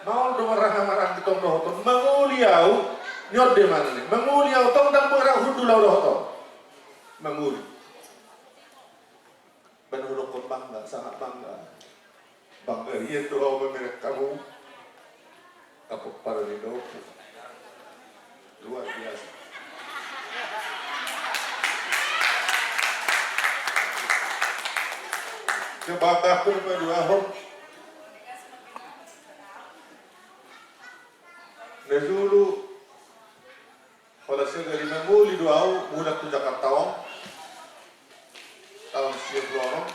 Mau do marang kitong dohoton manguliau nyod de mana nih manguliau tong dang berang hundulau dohoton manguli benhulukon bangga sangat bangga iya doa memerek kamu kapok para di doku luar biasa. Kebanggaan berdua hom dulu kalau saya dari menguli doa mula ke Jakarta tahun 90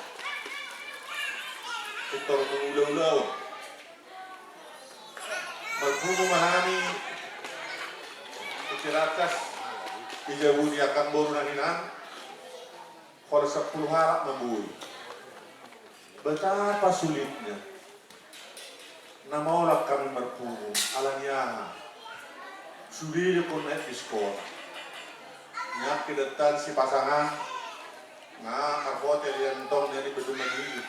kita mengulau-ulau merhum memahami Tirakas Ijabuni akan baru nahinan kalau 10 harap membuli betapa sulitnya nama olah kami merhum alanya sudah pun naik di sekolah nyak kedetan si pasangan hotel yang tong dari bendungan hilir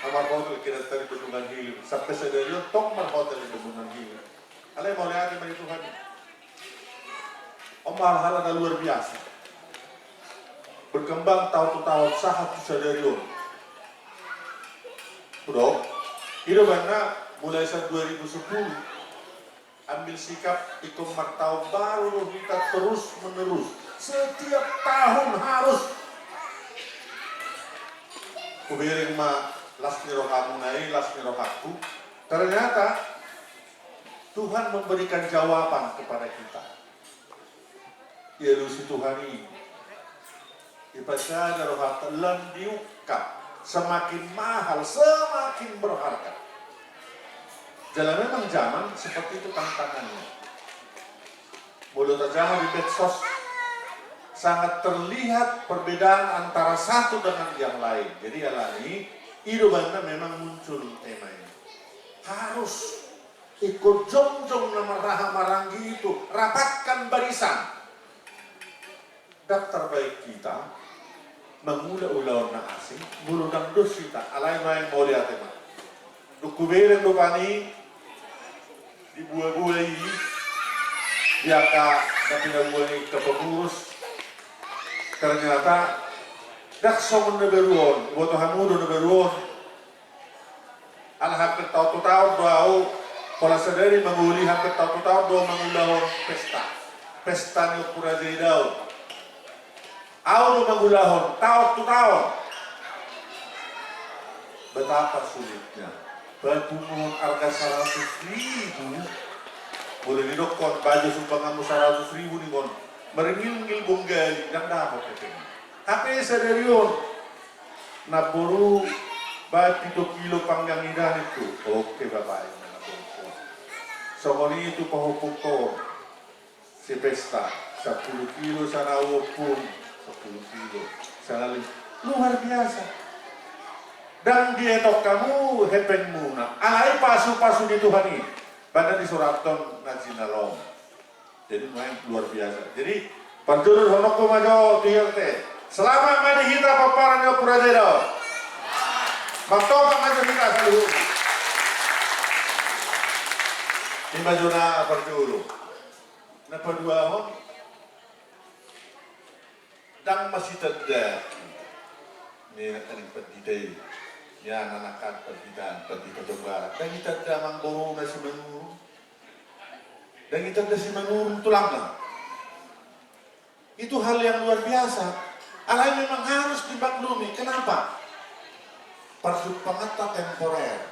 hotel kedetan di bendungan hilir sampai sederhana tong hotel di bendungan hilir alay mau lihat dari Tuhan hal ada luar biasa berkembang tahun-tahun sahat sederhana udah itu karena mulai saat 2010 ambil sikap ikut martau baru kita terus menerus setiap tahun harus kubiring ma lasni rohamu nai lasni rohaku ternyata Tuhan memberikan jawaban kepada kita ya lusi Tuhan ini ibadah rohat lan diukap semakin mahal semakin berharga. Jalan memang zaman seperti itu tantangannya. Mulut zaman di medsos sangat terlihat perbedaan antara satu dengan yang lain. Jadi alami hidupnya memang muncul tema ini. Harus ikut jongjong nama raha maranggi itu, rapatkan barisan. Daftar baik kita mengula-ulau na asing, muludang dos kita, alay main mau lihat tema. Dukubere dupani di buah-buah ini diaka tapi buah ke pengurus ternyata dak somon neberuon boto hamudo neberuon al hampir tahun kalau sadari menguli hampir tahun do mengulahon pesta ni pura jidau au mengulahon tahun betapa sulitnya berpungut harga 100.000 boleh didokon baju sumbanganmu 100.000 nih kon meringil bonggali dan dapat itu tapi sadarion na buru baik 3 kilo panggang idan itu oke bapak ini na buru sokoni itu pahupukto si pesta 10 kilo sana pun 10 kilo sana luar biasa. Dan dietok kamu hepengmu na alai pasu-pasu di Tuhan ini pada di suraton najinalom jadi main luar biasa jadi parjurur honoko majo tiyerte selama mani hita paparan yo purajedo maktoka majo hita saluhur ini majo na parjuru na paduahon dang masih tedda ini nakaling pedidai ya anak-anak pergi ke Jogja dan kita damang bohong nasi menurun dan kita nasi menurun tulangnya itu hal yang luar biasa alay memang harus dimaklumi kenapa persupangata temporer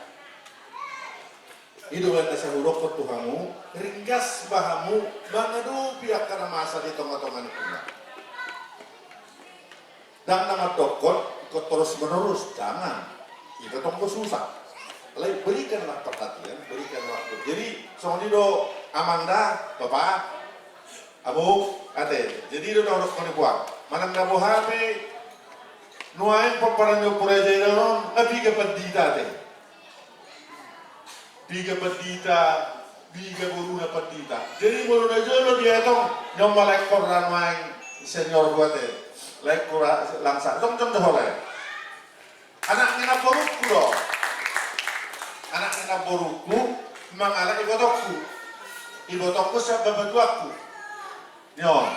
hidup yang nasi huruf Tuhanmu ringgas bahamu mengadu pihak karena masa di tengah-tengah itu dan nama dokot ikut terus menerus jangan itu tonggo susah. Lalu berikanlah perhatian, berikan waktu. Jadi soalnya do Amanda, bapak, abu, ate. Jadi do harus menipuan. Manang nabo HP, nuain paparan yo pura jaya non, biga pedita te. Biga pedita, biga boruna pedita. Jadi boruna jolo dia tong nyoma lekor dan main senior buat te. Lekor langsa, tong jom deh. Anak ngina boruk kulo, anak na boruku, mangalan ibotokku sa babatuaku. Nyon.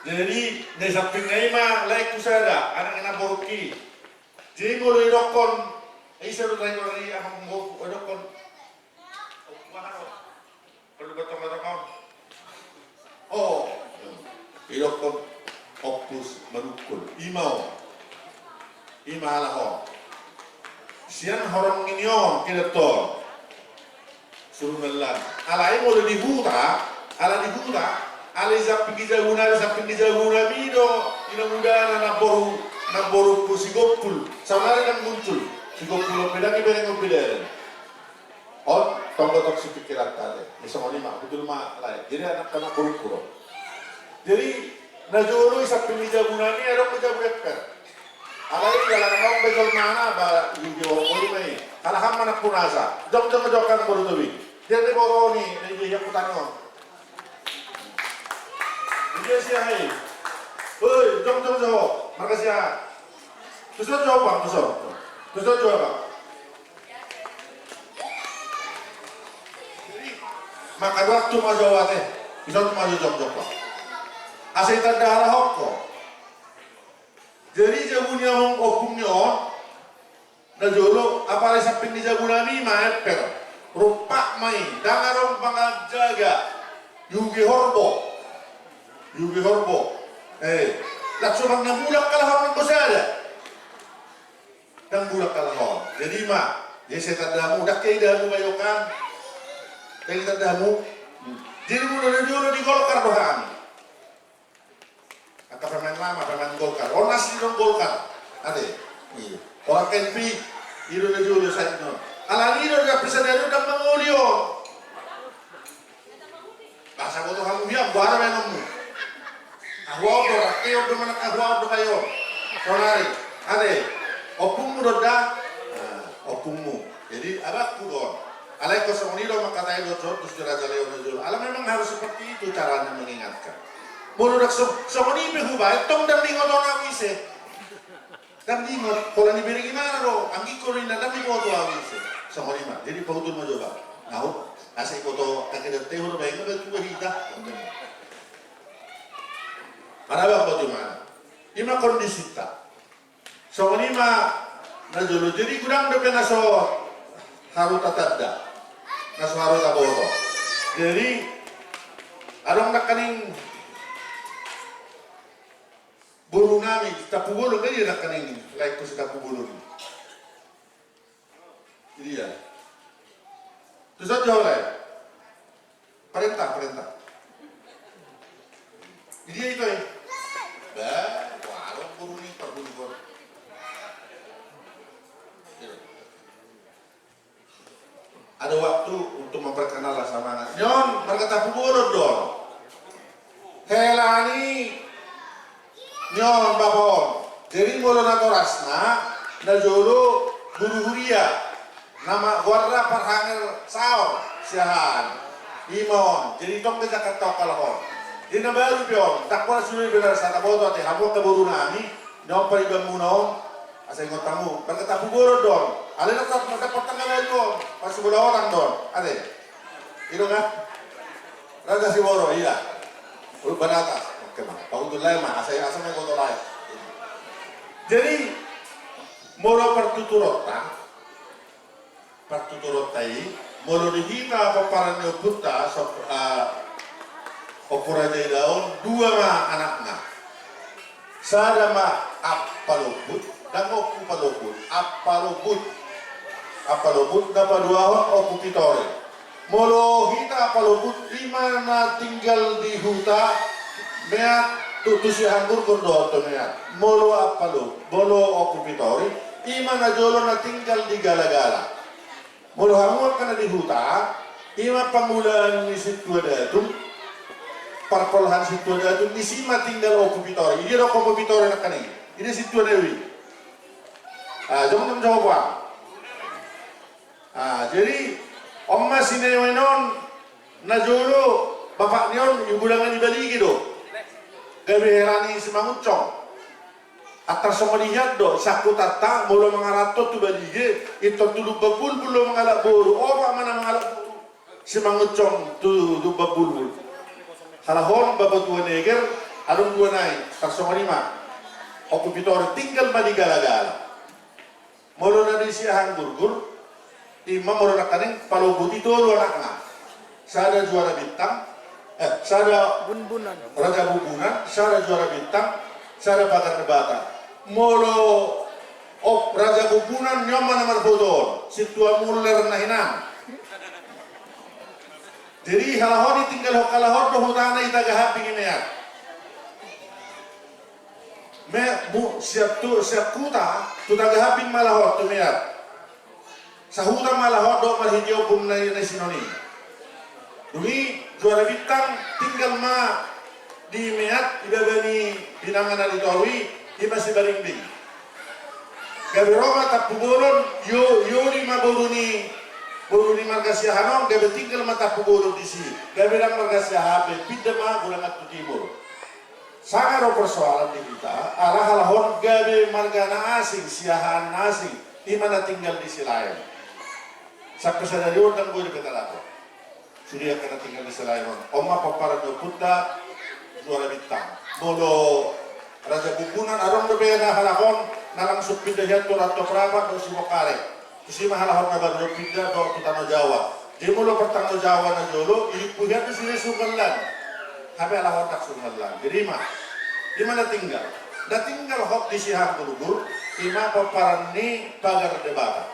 Jadi, di samping naima, laik ku sada, anak na boruki. Jadi, mulu idokon, isa rin tayo rin, amang mo, idokon. Perlu batong-batong. Oh, idokon, opus, marukul, imau. Imalaho. Sian horong nginyon kineto. Suruh melan. Alai mo di huta, ala zappi guna mido, ina mudana na boru ku sigopul. Saudara dan muncul. Sigopul pedang ibereng pedang. On tonggo tok si pikiran tadi. Bisa mau lima, betul mah lain. Jadi anak boru kuro. Jadi najolo zappi guna ni ada pejabat. Alai dalam orang betul mana ba video ini mai. Kalau ham mana punasa, jom jokan baru tuh. Dia ni baru ni dia putar no. Dia siapa ni? Hei, jom jawab. Makasih ya. Terus jawab bang, terus jawab bang. Maka waktu mau jawab teh, bisa mau jawab bang. Asal tanda arah hokko. Jadi jabunya mong opungnya na jolo apalagi samping di jabunami maepel rupak mai dangarong pangajaga yugi horbo laksumang na bulak kalahon ng bosada dan bulak kalahon jadi jadi saya tandamu dak kay damu bayokan kay tandamu jadi mo na jolo di golkar dohan pemain lama, pemain Golkar. Ornas di Golkar, ada. Orang NP, itu dia jual saya itu. Alani itu dia presiden itu dah mengulio. Bahasa bodoh kamu biar buara menemu. Ahwau tu rakyat tu mana ahwau tu kayo. Sonari, ada. Opungmu doda, opungmu. Jadi abah kudon. Alai kosong ini lo makatai lo terus jeraja leo jual. Alam memang harus seperti itu caranya mengingatkan. Mulu dak somoni behuba tong dan lingot ona wise. Dan lingot kalau ni beri gimana ro? Anggi ko rin na dami mo to awise. Somoni mah. Jadi pautun mo joba. Nahu asai ko to kakek teh huru bae ngabel tu hita. Araba ko mana? Ima kondisi ta. Somoni mah na jolo jadi kurang de penaso haru tatadda. Naso haru taboto. Jadi arong nakaning bulu nami, tapu bulu kan dia nak ini, like kus tapu bulu ni. Ini ya. Terus aja oleh perintah. Ini itu ya. Walau bulu ni tak bulu. Ada waktu untuk memperkenalkan sama anak. Nyon, mereka tapu bulu dong. Helani. Nyon babon, jadi mulu natorasna, na jolo guru huria, nama warna parhangel saor, siahan, imon, jadi tong ke Jakarta kalahon. Jadi na baru pion, takwa sulit benar sana bodoh teh, hamu ke buru nami, nyon pariban munon, asal ngotamu, berkata bubur don, ada nak dapat tanggal don, pas sebelah orang don, ada, itu kan, raja si boro, iya, urban atas. Pautul lain mah, asal yang kotor lain. Jadi, moro pertuturotai, moro dihina paparan nyoputta, opura jai daun, dua mah anaknya. Sada mah apalobut, dan oku palobut, apalobut, dapat dua oku pitore. Moro hina apalobut, lima na tinggal di huta, meat tutusi hambur kondo to meat molo apalo bolo okupitori ima na jolo na tinggal di gala-gala molo hamur kana di huta ima pangulan ni situ datu parpolhan situ datu ni sima tinggal okupitori ini ro okupitori na kanigi ini situ dewi jom jawab jadi omma sinewenon na jolo bapak nion ibu dangan ibali gitu. Gabi herani semangucong. Atas melihat do saku tata mula mangarato tu balige itu tulu babul belum mengalak boru orang mana mengalak boru si mangucong tu babul halahon babat dua neger adung dua naik tasong lima oku pitor tinggal madi gala-gala mula nadi siahan gurgur imam mula nakaning palobuti tolu anaknya sada juara bintang sada Bun-bunan. raja bubunan sada juara bintang sada pagar nebata molo raja bubunan nyaman nomor bodor situa muler nahinan jadi halahon tinggal hokalahon do hutana itaga happy ini ya me bu siap kuta tu taga happy malahon tu ya sahuta malahon do marhijau bum na sinoni dumi juara bintang tinggal ma di meat ibabani binangan alitawi di masih baling-bing. Gabi Roma tak pubolon, yo lima boruni margasya hanon, gabi tinggal mata pubolon di sini. Gabi lang margasya habe, pindah mah gulang at timur. Sangat persoalan di kita, arah halahon gabi margana asing, siahan asing, di mana tinggal di silayan. Sampai sadari dan gue di petalato. Sudah kena tinggal di silayan. Oma papara do putta, juara bintang. Bolo raja bubunan arong berbeda halahon nalang supindah jatuh atau perabat do si bokare si mahalahon ngabar do pindah do tutano Jawa di mulo pertano Jawa na jolo ini punya di sini sungalan habe halahon tak sungalan jadi mah di mana tinggal hok di sihang gurgur ima paparan ni pagar debata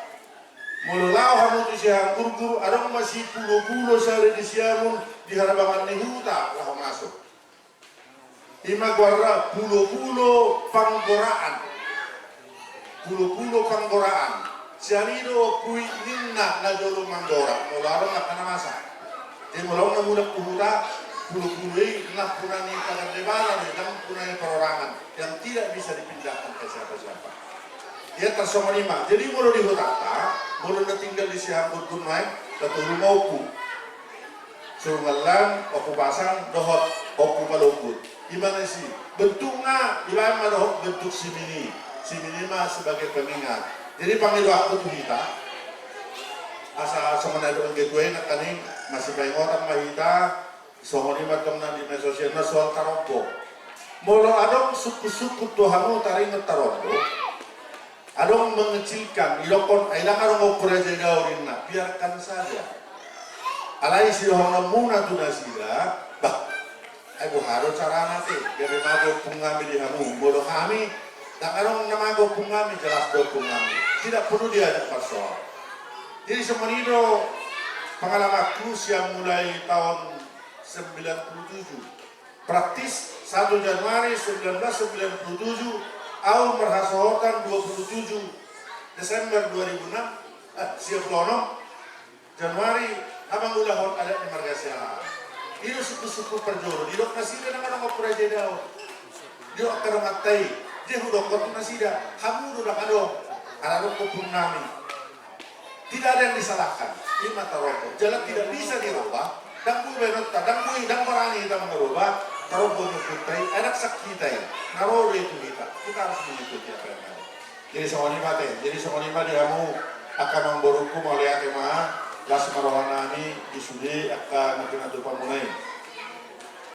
mulo lao hamu di sihang gurgur arong masih pulo-pulo sare di siamun di harabangan ni huta lah masuk ima guarra pulo-pulo panggoraan sianido kui ninna na jolo mandora mularo na kanamasa mularo na muna puhuta pulo-pulo na punani kadang-debala dan punani perorangan yang tidak bisa dipindahkan ke siapa-siapa dia tersoma lima jadi mulo di hutata mulo na tinggal di sihambut gunai satu rumah oku surungalan oku pasang dohot oku paloput gimana sih bentuknya gimana dohot bentuk simini mah sebagai pengingat jadi panggil waktu tuh kita asa semenado ang gateway na kaning masih baingot ang mahita sohoni matong na di sosial na soal tarompo molo adong suku-suku tuhamu taring tarompo adong mengecilkan ilokon ailang arong operaja daurin na biarkan saja alai silohong muna tu nasila bah ay buharo cara natin gabi mago pungami di hamu molo kami dan arong namago pungami jelas do pungami tidak perlu diajak persoal jadi semenido pengalamanku yang mulai tahun 97 praktis 1 Januari 1997 au merhasohotan 27 Desember 2006 siap lono Januari abang ulahon ada di Margasya itu suku-suku perjoro di dok nasida nang orang operaja dao di dok karamatay dia hudok kotu nasida kamu udah kadong anak purnami tidak ada yang disalahkan di mata rokok jalan tidak bisa dirubah dan bu benota dan bu dan marani dan merubah taruh putai anak sakitai naruh itu kita harus mengikuti apa yang ada jadi semua lima dia kamu akan memboruku oleh agama las marohanani di sudi akan nanti pamulai